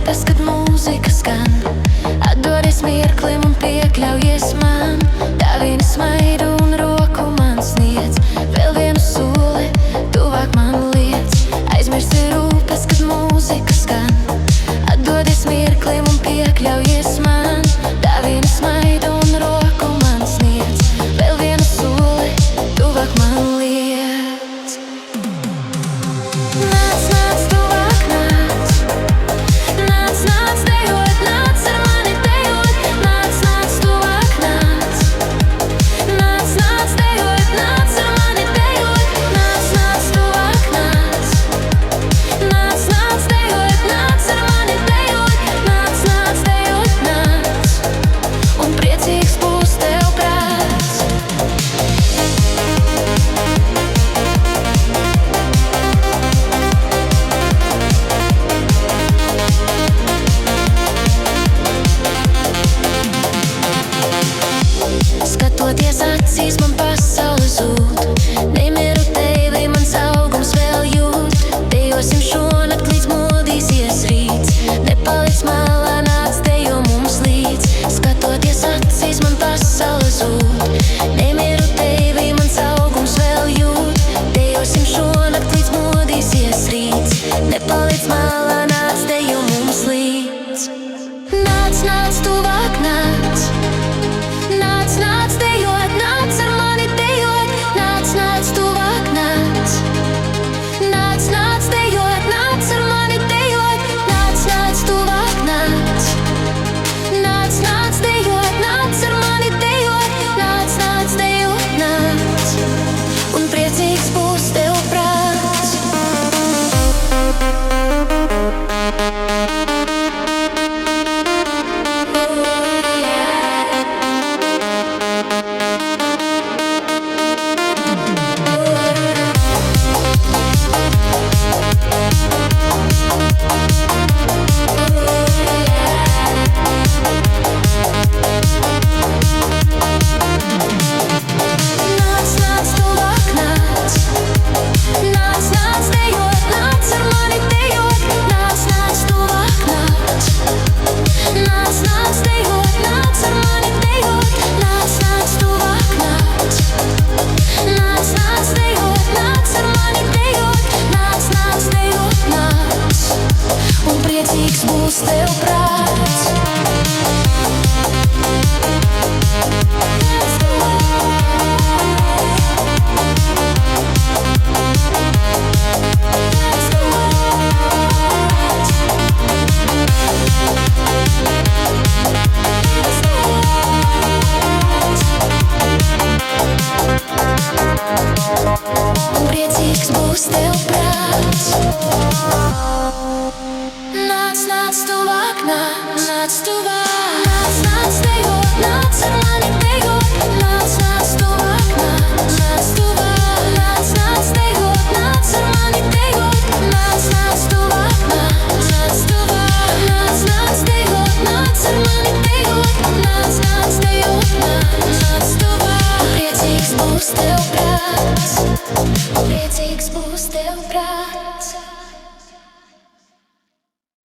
rūpes, kad mūzika skan. Atdodies mirklim un piekļaujies man. Tā viena smaidu un roku man sniedz. Vēl vienu soli, tuvāk man liec. Aizmirsti rūpes, kad mūzika skan. Atdodies mirklim un piekļaujies man. Tā viena smaidu un roku man sniedz. Vēl vienu soli, tuvāk man liec. Nāc, nāc, tuvāk nāc. Nāc, nāc, dejot, nāc ar mani dejot. Nāc, nāc, tuvāk nāc. Nāc, nāc, dejot, nāc ar mani dejot. Nāc, nāc, tuvāk nāc. Nāc, nāc, dejot, nāc ar mani dejot. Nāc, nāc, dejot, nāc. Un priecīgs būs tev prāts. Skatoties acīs, man pasaule zūd. Nemiru tevi, mans augums vēl jūt. Dejosim šonakt, līdz modīsies rīts. Nepalic malā, nāc dejo mums līdz. Skatoties acīs, man pasaule zūd. Nemiru tevi, mans augums vēl jūt. Dejosim šonakt, līdz modīsies rīts. Nepalic malā, nāc dejo mums līdz. Nāc, nāc, tuvāk nāc. Nāc, nāc, dejot, nāc ar mani dejot. Nāc, nāc, tuvāk nāc. Nāc, nāc, dejot, nāc ar mani dejot. Nāc, nāc, tuvāk nāc. Nāc, nāc, dejot, nāc ar mani dejot. Nāc, nāc, dejot, nāc. Un priecīgs būs tev prāts. Nāc, nāc, tuvāk nāc. Nāc, nāc, dejot, nāc ar mani dejot. Nāc, nāc, tuvāk nāc. Nāc, nāc, dejot, nāc ar mani dejot. Nāc, nāc, tuvāk nāc. Nāc, nāc, dejot, nāc ar mani dejot. Nāc, nāc, dejot, nāc. Un priecīgs būs tev prāts. Un priecīgs būs tev prāts. Nāc, nāc, tuvāk nāc. Nāc, tuvāk. Nāc, nāc, dejot, nāc ar mani dejot. Nāc, nāc, tuvāk nāc. Nāc, tuvāk. Nāc, nāc, dejot, nāc ar mani dejot. Nāc, nāc, tuvāk nāc. Nāc, tuvāk. Nāc, nāc, dejot, nāc ar mani dejot. Nāc, nāc, dejot, nāc. Nāc, tuvāk. Priecīgs būs tev prāts. Priecīgs būs tev prāts.